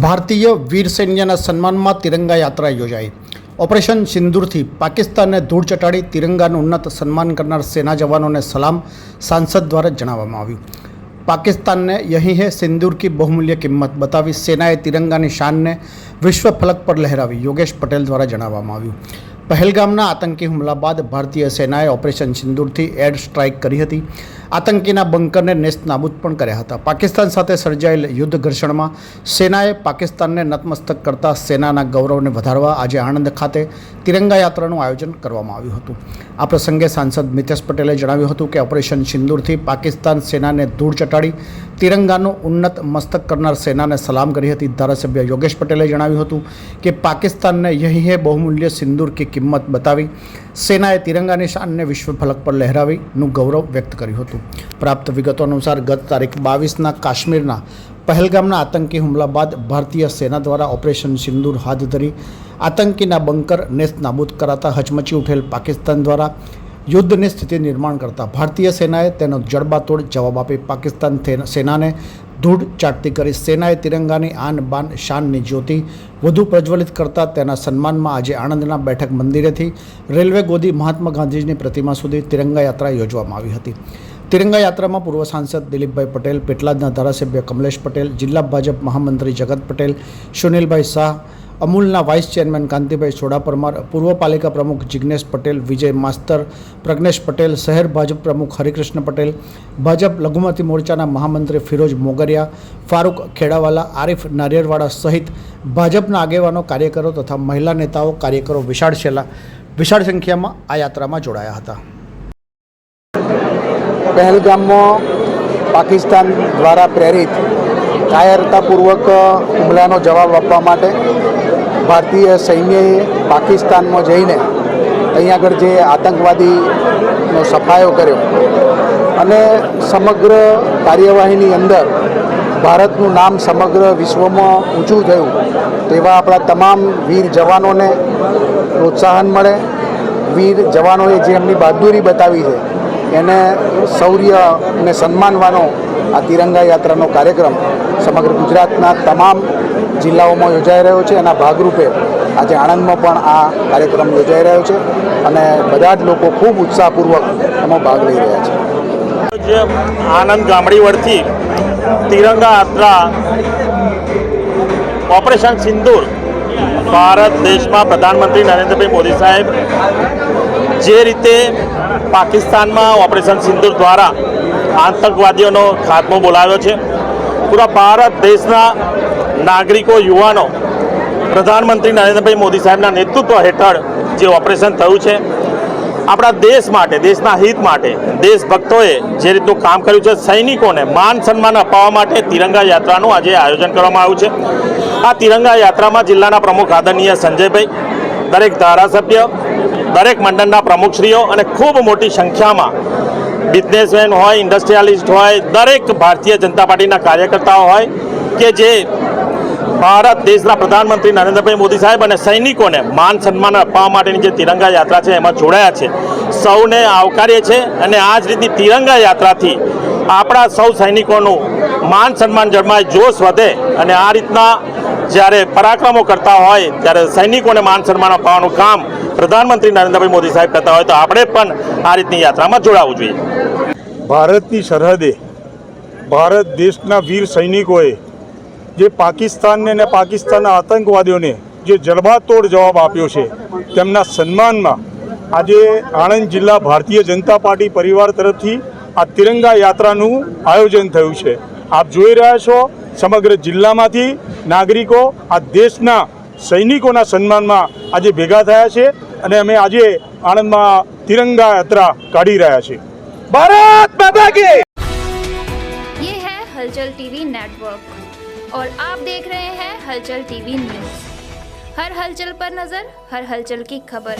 ભારતીય વીર સૈન્યના સન્માનમાં તિરંગા યાત્રા યોજાઈ। ઓપરેશન સિંદૂરથી પાકિસ્તાનને ધૂળ ચટાડી તિરંગાનું ઉન્નત સન્માન કરનાર સેના જવાનોને સલામ, સાંસદ દ્વારા જણાવવામાં આવ્યું। पाकिस्तान ने यही है सिंदूर की बहुमूल्य किम्मत बतावी सेनाए तिरंगानी शान ने विश्व फलक पर लहरावी। योगेश पटेल द्वारा जणाववामां आव्युं। पहलगामना आतंकी हुमला बाद भारतीय सेनाए ऑपरेशन सिंदूरथी एयर स्ट्राइक करी हती। आतंकीना बंकरने नेस्त नाबूद पण कर्या हता। पाकिस्तान साथे सर्जायेल युद्ध घर्षणमां सेनाए पाकिस्तानने नतमस्तक करता सेनाना गौरवने वधारवा आज आणंद खाते तिरंगा यात्रानुं आयोजन करवामां आव्युं हतुं। आ प्रसंगे सांसद मितेश पटेले जणाव्युं हतुं के ऑपरेशन सिंदूरथी पाकिस्तान सेनाने धूळ चटाड़ी तिरंगानुं उन्नत मस्तक करनार सेनाने सलाम करी हती। धारासभ्य योगेश पटेले जणाव्युं हतुं के पाकिस्तानने यही है बहुमूल्य सिंदूर की किम्मत बतावी सेनाए तिरंगानी शानने विश्व फलक पर लहरावीनुं गौरव व्यक्त कर्युं हतुं। प्राप्त विगतो अनुसार गत तारीख 22 काश्मीरना पहलगामना आतंकी हुमला बाद भारतीय सेना द्वारा ऑपरेशन सिंदूर हाथ धरी आतंकीना बंकर नेस्त नाबूद कराता हचमची उठेल पाकिस्तान द्वारा युद्धनी स्थिति निर्माण करता भारतीय सेनाए तेनो जड़बातोड़ जवाब आपी पाकिस्तान सेनाने धूळ चाटती करी सेनाए तिरंगानी आन बान शाननी ज्योति વધુ પ્રજ્વલિત કરતા તેના સન્માનમાં આજે આણંદના બેઠક મંદિરેથી રેલવે ગોદી મહાત્મા ગાંધીજીની પ્રતિમા સુધી તિરંગા યાત્રા યોજવામાં આવી હતી। तिरंगा यात्रा में पूर्व सांसद दिलीपभाई पटेल, पेटलादना धारासभ्य कमलेश पटेल, जिला भाजप महामंत्री जगत पटेल, सुनीलभाई शाह, अमूलना वाइस चेरमेन कांतिभाई सोडा परमार, पूर्व पालिका प्रमुख जिग्नेश पटेल, विजय मास्तर, प्रज्ञेश पटेल, शहर भाजप प्रमुख हरिकृष्ण पटेल, भाजप लघुमती मोर्चाना महामंत्री फिरोज मोगरिया, फारूक खेड़ावाला, आरिफ नारियरवाड़ा सहित भाजपना आगेवानो, कार्यकरो तथा महिला नेताओं कार्यकरो विशाल संख्या में आ यात्रा में जोड़ाया था। पहलगाम में पाकिस्तान द्वारा प्रेरित कायरतापूर्वक हुमलानो जवाब आपवा माटे भारतीय सैन्यए पाकिस्तान में जईने अहींया आगळ जे आतंकवादीनो सफायो कर्यो अने समग्र कार्यवाहीनी अंदर भारतनुं नाम समग्र विश्व में ऊँचुं थयुं तेवा आपणा तमाम वीर जवानोने प्रोत्साहन मळे। वीर जवानोए जे एमनी बहादुरी बतावी छे एने शौर्य ने सन्मानवानो आ तिरंगा यात्रानो कार्यक्रम समग्र गुजरातना तमाम जिल्लाओं में योजाई रह्यो छे। एना भागरूपे आज आणंद में पण आ कार्यक्रम योजाई रह्यो छे अने बधा ज लोको खूब उत्साहपूर्वक एमां भाग लई रह्या छे। आनंद गामडीवरथी तिरंगा यात्रा ऑपरेशन सिंदूर भारत देश में प्रधानमंत्री नरेंद्र भाई मोदी साहेब जे रीते पाकिस्तान में ऑपरेशन सिंदूर द्वारा आतंकवादीओनो खात्मो बोलाव्यो छे, पूरा भारत देशना नागरिकों युवानो प्रधानमंत्री नरेंद्र भाई मोदी साहेबना नेतृत्व हेठळ जे ऑपरेशन थयुं छे अपना देश माटे, देशना हित माटे देशभक्तोए जे रीतनुं काम कर्युं छे, सैनिकोने मान सन्मान अपाववा माटे तिरंगा यात्रानुं आजे आयोजन करवामां आव्युं छे। आ तिरंगा यात्रा में जिल्लाना प्रमुख आदरणीय संजयभाई, दरेक धारासभ्य, दरेक मंडलना प्रमुखश्रीओ अने खूब मोटी संख्या में बिजनेसमेन होय, इंडस्ट्रियलिस्ट होय, दरेक भारतीय जनता पार्टीना कार्यकर्ताओ होय के जे भारत देशना प्रधानमंत्री नरेंद्रभाई मोदी साहेब अने सैनिकोने मान सन्मान अपाववा माटेनी जे तिरंगा यात्रा छे एमां जोड़ाया छे। सौने आवकारीए छे अने आ ज रीतनी तिरंगा यात्राथी आपणा सौ सैनिकोनुं मान सन्मान जळवाय, जोश वधे अने आ रीतना જ્યારે પરાક્રમો કરતા હોય ત્યારે સૈનિકોને માન સન્માન અપાવવાનું કામ પ્રધાનમંત્રી નરેન્દ્રભાઈ મોદી સાહેબ કરતા હોય તો આપણે પણ આ રીતની યાત્રામાં જોડાવવું જોઈએ। ભારતની સરહદે ભારત દેશના વીર સૈનિકોએ જે પાકિસ્તાનને અને પાકિસ્તાનના આતંકવાદીઓને જે જડબાતોડ જવાબ આપ્યો છે તેમના સન્માનમાં આજે આણંદ જિલ્લા ભારતીય જનતા પાર્ટી પરિવાર તરફથી આ તિરંગા યાત્રાનું આયોજન થયું છે। આપ જોઈ રહ્યા છો समग्र जिल्ला में नागरिकों आ देशना सैनिकों सन्मान में आज भेगा थया छे अने अमे आज आणंद में तिरंगा यात्रा काढ़ी रह्या छे। भारत माता की। ये है हलचल टीवी नेटवर्क और आप देख रहे हैं हलचल टीवी न्यूज़। हर हलचल पर नजर, हर हलचल की खबर।